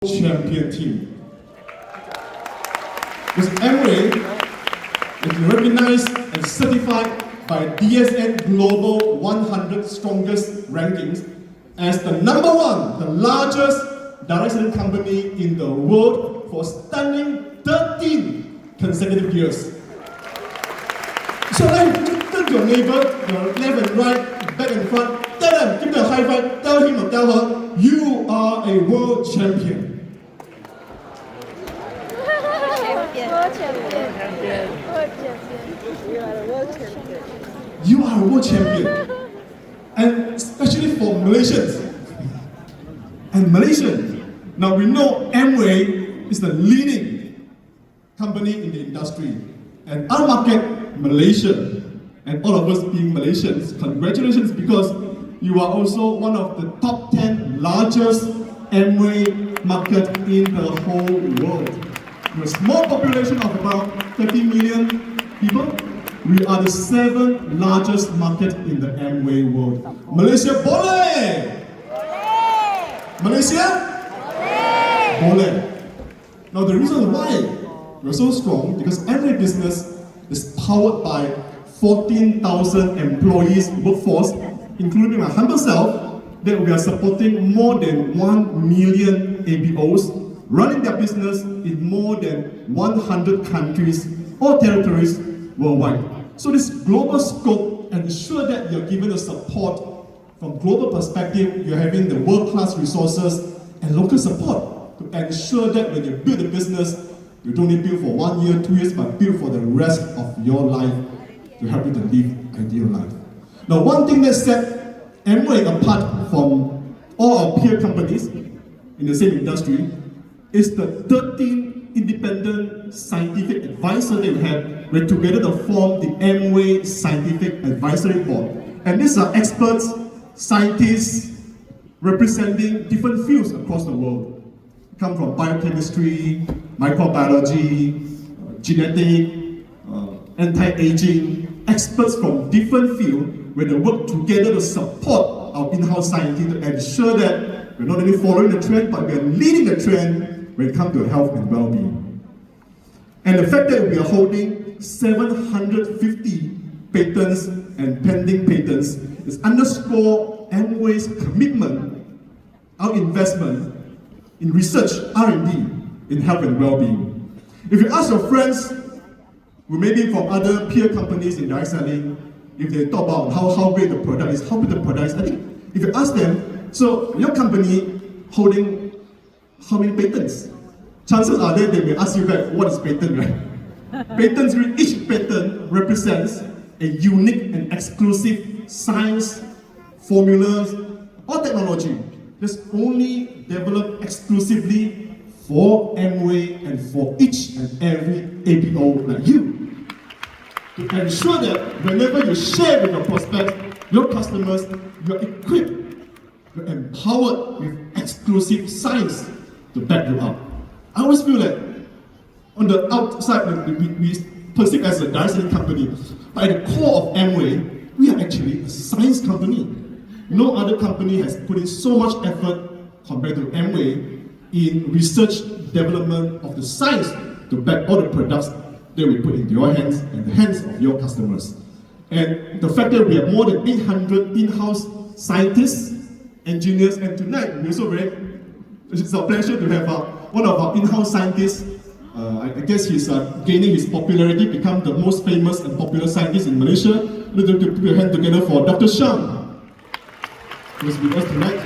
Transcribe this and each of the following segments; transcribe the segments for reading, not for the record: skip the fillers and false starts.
champion team. Because Amway is recognized and certified by DSN Global 100 Strongest Rankings as the #1, the largest direct selling company in the world for a stunning 13 consecutive years. So then, turn to your neighbor, your left and right, back and front, tell them, give them a high five, tell him or tell her, you are a world champion. World champion. You are a world champion. You are a world champion. And especially for Malaysians. And Malaysians. Now we know Amway is the leading company in the industry. And our market, Malaysia. And all of us being Malaysians, congratulations, because you are also one of the top 10 largest Amway market in the whole world. With a small population of about 30 million people, we are the 7th largest market in the Amway world. Malaysia boleh! Malaysia? Boleh! Now the reason why we're so strong, because Amway business is powered by 14,000 employees workforce, including my humble self, that we are supporting more than 1 million ABOs, running their business in more than 100 countries or territories worldwide. So this global scope ensures that you're given the support from global perspective, you're having the world-class resources and local support to ensure that when you build a business, you don't need build for 1 year, 2 years, but build for the rest of your life to help you to live an ideal life. Now, one thing that set Amway apart from all our peer companies in the same industry is the 13 independent scientific advisors that we have, where together they form the Amway Scientific Advisory Board. And these are experts, scientists, representing different fields across the world. Come from biochemistry, microbiology, genetic, anti-aging, experts from different fields, where they work together to support our in-house scientists to ensure that we're not only following the trend, but we are leading the trend when it comes to health and well-being. And the fact that we are holding 750 patents and pending patents is underscore Amway's commitment, our investment in research, R&D, in health and well-being. If you ask your friends, who may be from other peer companies in direct selling, if they talk about how great the product is, how good the product is, I think if you ask them, so your company holding how many patents? Chances are that they may ask you back, what is patent, right? Patents, each patent represents a unique and exclusive science, formulas, or technology that's only developed exclusively for Amway and for each and every ABO like you. To ensure that whenever you share with your prospects, your customers, you're equipped, you're empowered with exclusive science to back you up. I always feel that on the outside, we perceive as a direct selling company, but at the core of Amway, we are actually a science company. No other company has put in so much effort compared to Amway in research development of the science to back all the products that we put into your hands and the hands of your customers. And the fact that we have more than 800 in-house scientists, engineers, and tonight we're also it's a pleasure to have one of our in-house scientists. I guess he's gaining his popularity, become the most famous and popular scientist in Malaysia. Let's put your hand together for Dr. Shang, who is with us tonight.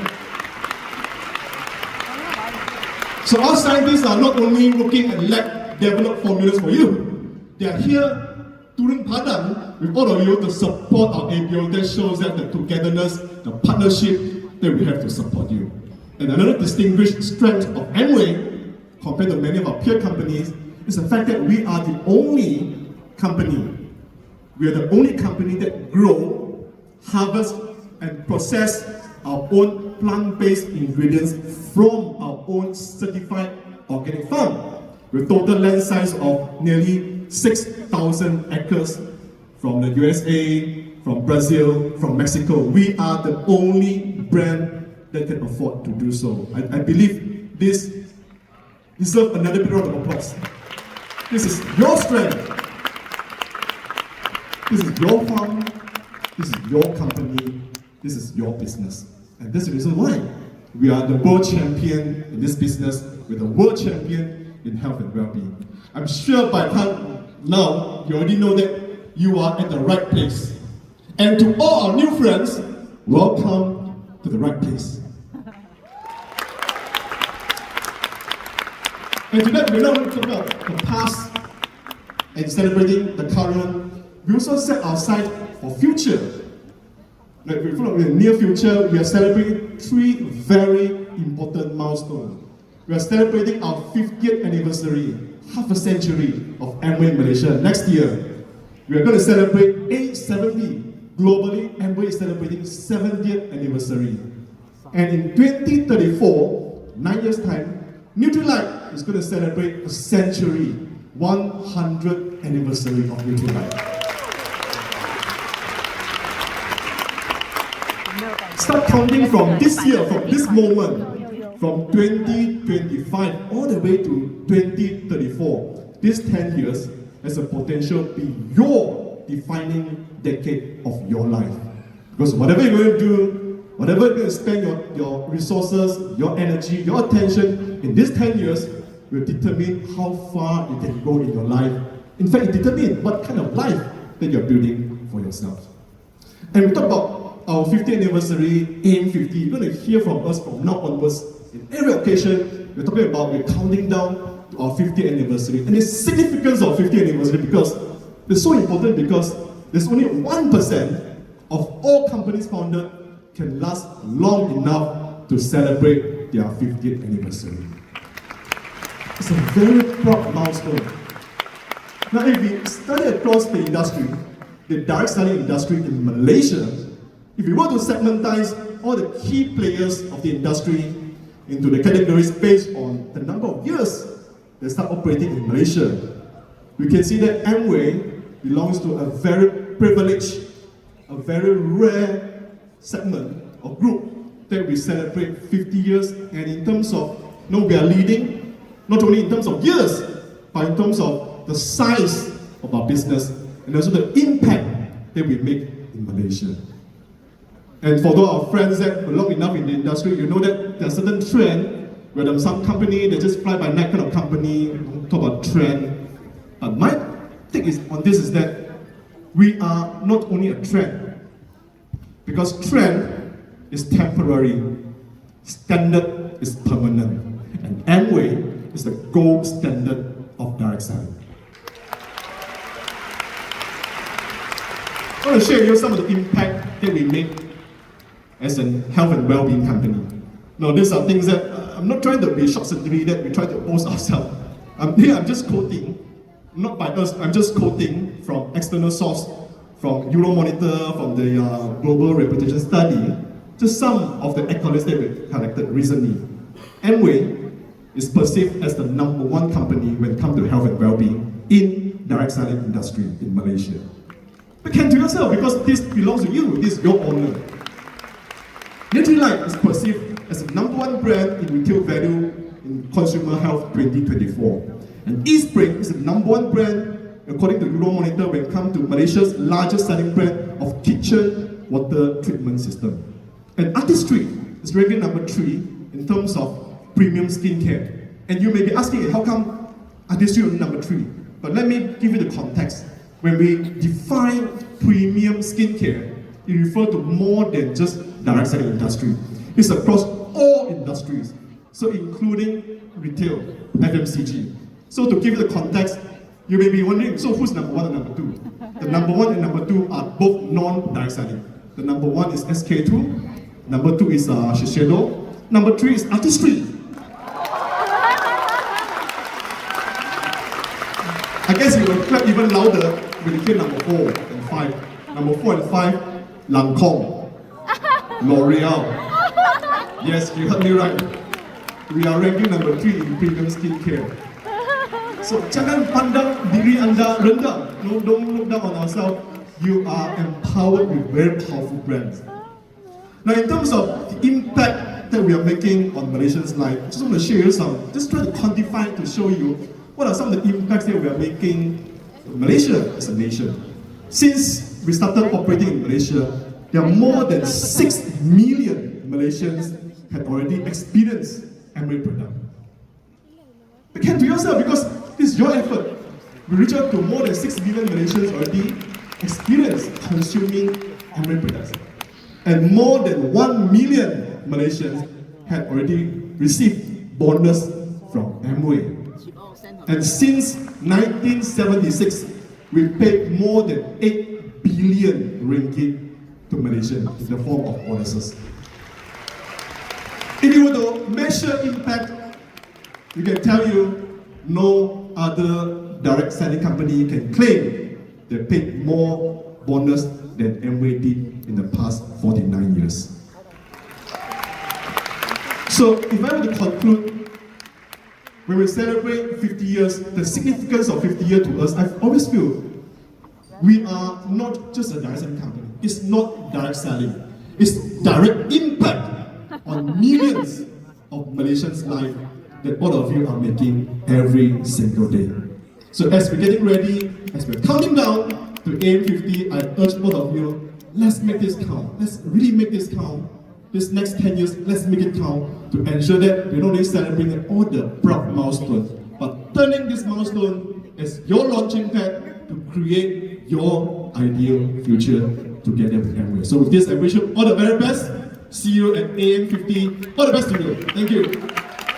So our scientists are not only working at lab develop formulas for you, they are here turun padang with all of you to support our ABO. That shows that the togetherness, the partnership that we have to support you. And another distinguished strength of Amway, compared to many of our peer companies, is the fact that we are the only company that grow, harvest, and process our own plant-based ingredients from our own certified organic farm, with total land size of nearly 6,000 acres from the USA, from Brazil, from Mexico. We are the only brand that can afford to do so. I believe this deserve another big round of applause. This is your strength. This is your farm. This is your company. This is your business. And that's the reason why we are the world champion in this business. We're the world champion in health and well-being. I'm sure by time now, you already know that you are at the right place. And to all our new friends, welcome to the right place. And today we're not only talking about the past and celebrating the current, we also set our sight for future. Like in the near future, we are celebrating 3 very important milestones. We are celebrating our 50th anniversary, half a century of Amway in Malaysia. Next year, we are going to celebrate age 70. Globally, Amway is celebrating 70th anniversary. And in 2034, 9 years time, Nutrilite is going to celebrate a century, 100th anniversary of Nutrilite. Start counting from this year, from this moment, from 2025 all the way to 2034. This 10 years has a potential to be your defining decade of your life. Because whatever you're going to do, whatever you're going to spend your resources, your energy, your attention in these 10 years will determine how far you can go in your life. In fact, it determines what kind of life that you're building for yourself. And we talk about our 50th anniversary, AIM 50. You're going to hear from us from now onwards. In every occasion, we're counting down to our 50th anniversary. And the significance of 50th anniversary because it's so important because there's only 1% of all companies founded can last long enough to celebrate their 50th anniversary. It's a very proud milestone. Now, if we study across the industry, the direct selling industry in Malaysia, if we were to segmentize all the key players of the industry into the categories based on the number of years they start operating in Malaysia, we can see that Amway belongs to a very privileged, a very rare segment or group that we celebrate 50 years. And in terms of, we are leading, not only in terms of years, but in terms of the size of our business and also the impact that we make in Malaysia. And for those our friends that are long enough in the industry, you know that there's a certain trend where there's some company, they just fly by night kind of company, talk about trend. But my take on this is that we are not only a trend, because trend is temporary, standard is permanent, and Amway is the gold standard of direct selling. I want to share with you some of the impact that we make as a health and well-being company. Now, these are things that I'm not trying to be short-circuitry that we try to oppose ourselves. Here I'm just quoting, not by us, I'm just quoting from external source, from Euromonitor, from the Global Reputation Study, just some of the accolades that we collected recently. Amway is perceived as the #1 company when it comes to health and well-being in direct selling industry in Malaysia. But can to yourself, because this belongs to you, this is your honor. Nutrilite is perceived as the #1 brand in retail value in consumer health 2024. And Eastspring is the #1 brand according to Euromonitor when it comes to Malaysia's largest selling brand of kitchen water treatment system. And Artistry is ranked #3 in terms of premium skincare. And you may be asking, how come Artistry is #3? But let me give you the context. When we define premium skincare, it refers to more than just direct selling industry. It's across all industries, so including retail, FMCG. So to give you the context, you may be wondering, so who's #1 and #2? The #1 and #2 are both non-direct selling. The #1 is SK2, #2 is Shiseido, #3 is Artistry. I guess you will clap even louder when you hear #4 and 5. #4 and 5, Lancome, L'Oreal. Yes, you heard me right. We are ranking #3 in premium skincare. So jangan pandang diri anda rendah. No, don't look down on ourselves. You are empowered with very powerful brands. Now, in terms of the impact impact that we are making on Malaysians' life, I just want to share you some, just try to quantify to show you what are some of the impacts that we are making on Malaysia as a nation. Since we started operating in Malaysia, there are more than 6 million Malaysians had already experienced Amway product. You can do yourself because this is your effort. We reach out to more than 6 million Malaysians already experienced consuming Amway products. And more than 1 million Malaysians had already received bonus from Amway. And since 1976, we paid more than 8 billion ringgit to Malaysians in the form of bonuses. If you were to measure impact, we can tell you no other direct selling company can claim they paid more bonus than Amway did in the past 49 years. So if I were to conclude, when we celebrate 50 years, the significance of 50 years to us, I always feel we are not just a direct selling company. It's not direct selling. It's direct impact on millions of Malaysians' lives that all of you are making every single day. So as we're getting ready, as we're counting down to AM 50, I urge all of you, let's make this count. Let's really make this count. This next 10 years, let's make it count to ensure that we're not only celebrating all the proud milestones, but turning this milestone as your launching pad to create your ideal future together with Amway. So with this, I wish you all the very best. See you at AM 50. All the best to you. Thank you.